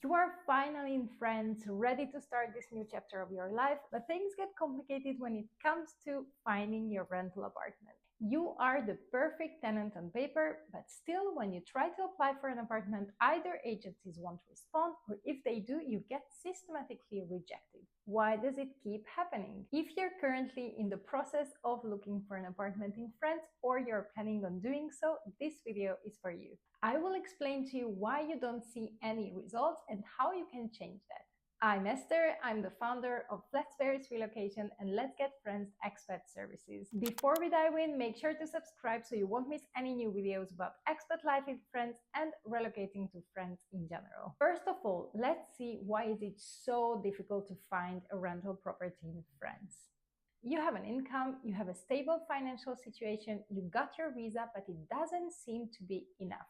You are finally in France, ready to start this new chapter of your life, but things get complicated when it comes to finding your rental apartment. You are the perfect tenant on paper, but still, when you try to apply for an apartment, either agencies won't respond, or if they do, you get systematically rejected. Why does it keep happening? If you're currently in the process of looking for an apartment in France, or you're planning on doing so, this video is for you. I will explain to you why you don't see any results and how you can change that. I'm Esther, I'm the founder of Let's Paris Relocation and Let's Get Friends Expat Services. Before we dive in, make sure to subscribe so you won't miss any new videos about expat life in France and relocating to France in general. First of all, let's see why is it so difficult to find a rental property in France. You have an income, you have a stable financial situation, you got your visa, but it doesn't seem to be enough.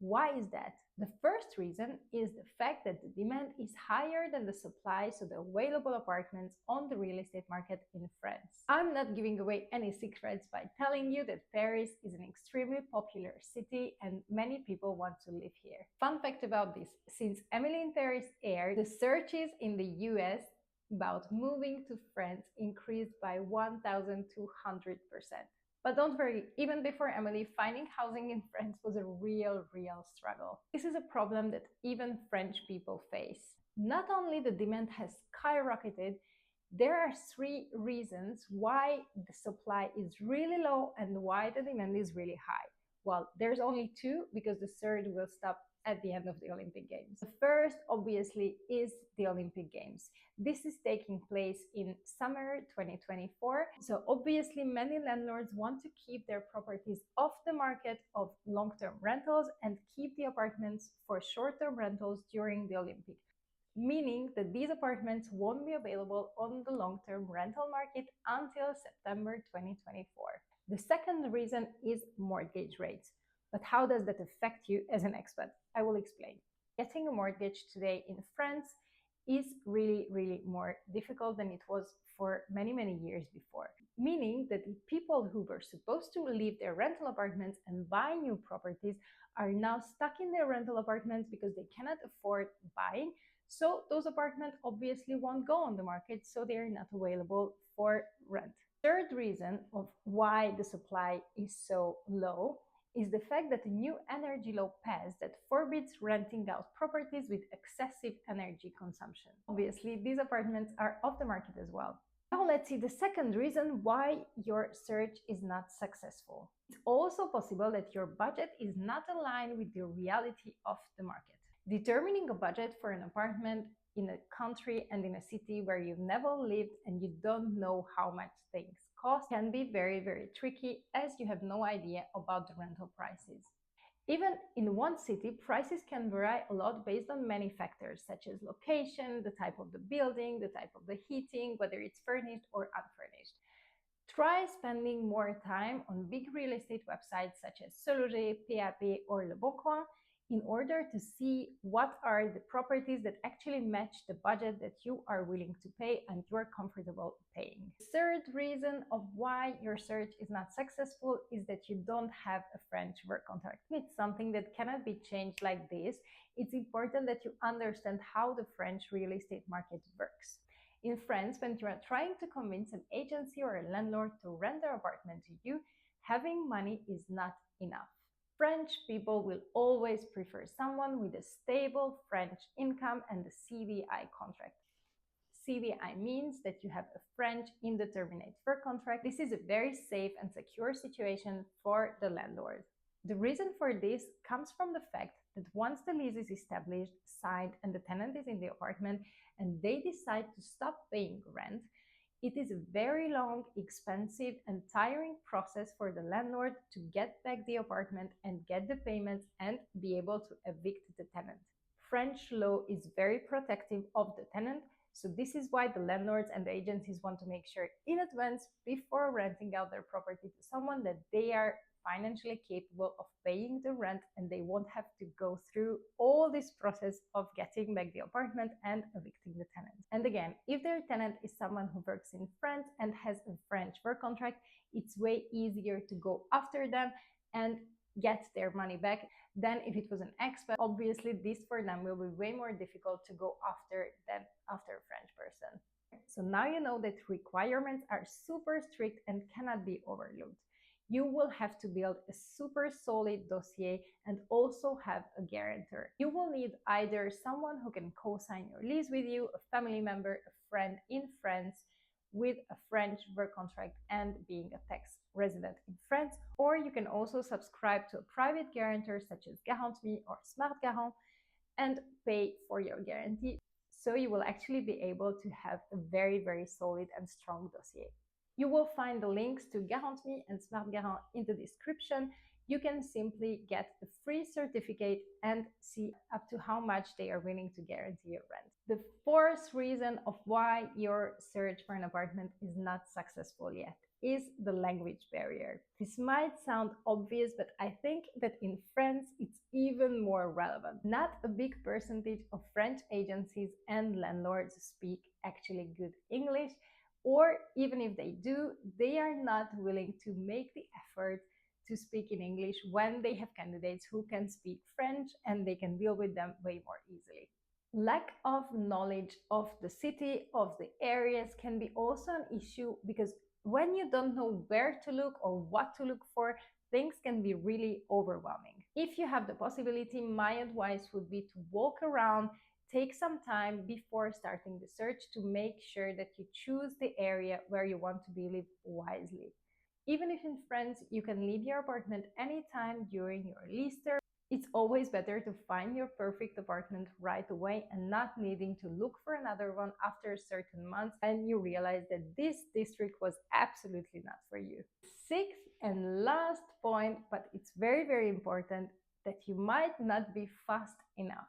Why is that? The first reason is the fact that the demand is higher than the supply, so the available apartments on the real estate market in France. I'm not giving away any secrets by telling you that Paris is an extremely popular city and many people want to live here. Fun fact about this, since Emily in Paris aired, the searches in the US about moving to France increased by 1,200%. But don't worry, even before Emily, finding housing in France was a real struggle. This is a problem that even French people face. Not only the demand has skyrocketed, there are three reasons why the supply is really low and why the demand is really high. Well, there's only two because the third will stop at the end of the Olympic Games. The first, obviously, is the Olympic Games. This is taking place in summer 2024. So obviously many landlords want to keep their properties off the market of long-term rentals and keep the apartments for short-term rentals during the Olympics, meaning that these apartments won't be available on the long-term rental market until September 2024. The second reason is mortgage rates. But how does that affect you as an expat? I will explain. Getting a mortgage today in France is really more difficult than it was for many years before. Meaning that the people who were supposed to leave their rental apartments and buy new properties are now stuck in their rental apartments because they cannot afford buying. So those apartments obviously won't go on the market, so they are not available for rent. Third reason of why the supply is so low is the fact that a new energy law passed that forbids renting out properties with excessive energy consumption. Obviously, these apartments are off the market as well. Now let's see the second reason why your search is not successful. It's also possible that your budget is not aligned with the reality of the market. Determining a budget for an apartment in a country and in a city where you've never lived and you don't know how much things cost can be very tricky, as you have no idea about the rental prices. Even in one city, prices can vary a lot based on many factors such as location, the type of the building, the type of the heating, whether it's furnished or unfurnished. Try spending more time on big real estate websites such as Sologer, PAP or Le Bon Coin in order to see what are the properties that actually match the budget that you are willing to pay and you're comfortable paying. The third reason of why your search is not successful is that you don't have a French work contract. It's something that cannot be changed like this. It's important that you understand how the French real estate market works. In France, when you are trying to convince an agency or a landlord to rent their apartment to you, having money is not enough. French people will always prefer someone with a stable French income and a CDI contract. CDI means that you have a French indeterminate work contract. This is a very safe and secure situation for the landlord. The reason for this comes from the fact that once the lease is established, signed, and the tenant is in the apartment and they decide to stop paying rent, it is a very long, expensive, and tiring process for the landlord to get back the apartment and get the payments and be able to evict the tenant. French law is very protective of the tenant, so this is why the landlords and the agencies want to make sure in advance, before renting out their property to someone, that they are financially capable of paying the rent and they won't have to go through all this process of getting back the apartment and evicting the tenant. And again, if their tenant is someone who works in France and has a French work contract, it's way easier to go after them and get their money back than if it was an expat. Obviously, this for them will be way more difficult to go after than after a French person. So now you know that requirements are super strict and cannot be overlooked. You will have to build a super solid dossier and also have a guarantor. You will need either someone who can co-sign your lease with you, a family member, a friend in France with a French work contract and being a tax resident in France, or you can also subscribe to a private guarantor such as GarantMe or Smart Garant and pay for your guarantee. So you will actually be able to have a very solid and strong dossier. You will find the links to GarantMe and Smart Garant in the description. You can simply get a free certificate and see up to how much they are willing to guarantee your rent. The fourth reason of why your search for an apartment is not successful yet is the language barrier. This might sound obvious, but I think that in France it's even more relevant. Not a big percentage of French agencies and landlords speak actually good English, or even if they do, they are not willing to make the effort to speak in English when they have candidates who can speak French and they can deal with them way more easily. Lack of knowledge of the city, of the areas can be also an issue, because when you don't know where to look or what to look for, things can be really overwhelming. If you have the possibility, my advice would be to walk around, take some time before starting the search to make sure that you choose the area where you want to be live wisely. Even if in France you can leave your apartment anytime during your lease term, it's always better to find your perfect apartment right away and not needing to look for another one after certain months and you realize that this district was absolutely not for you. Sixth and last point, but it's very important, that you might not be fast enough.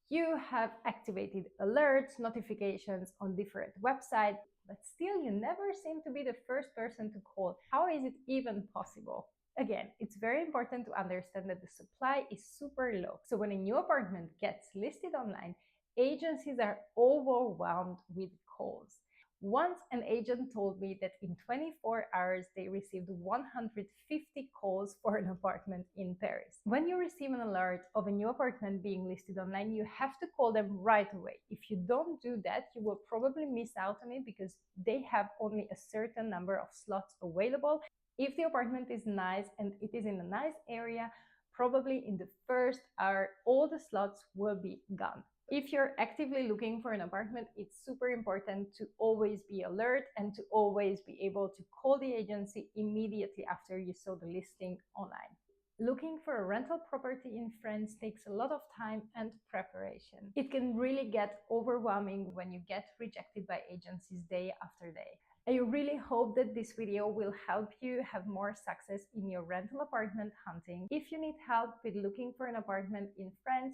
You have activated alerts, notifications on different websites, but still you never seem to be the first person to call. How is it even possible? Again, it's very important to understand that the supply is super low. So when a new apartment gets listed online, agencies are overwhelmed with calls. Once an agent told me that in 24 hours they received 150 calls for an apartment in Paris. When you receive an alert of a new apartment being listed online, you have to call them right away. If you don't do that, you will probably miss out on it because they have only a certain number of slots available. If the apartment is nice and it is in a nice area, probably in the first hour, all the slots will be gone. If you're actively looking for an apartment, it's super important to always be alert and to always be able to call the agency immediately after you saw the listing online. Looking for a rental property in France takes a lot of time and preparation. It can really get overwhelming when you get rejected by agencies day after day. I really hope that this video will help you have more success in your rental apartment hunting. If you need help with looking for an apartment in France,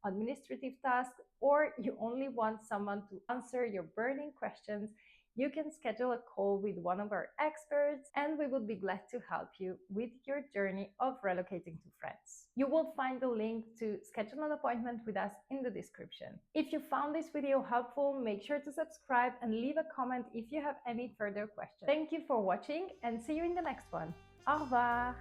administrative tasks, or you only want someone to answer your burning questions, you can schedule a call with one of our experts and we would be glad to help you with your journey of relocating to France. You will find the link to schedule an appointment with us in the description. If you found this video helpful, make sure to subscribe and leave a comment if you have any further questions. Thank you for watching and see you in the next one. Au revoir!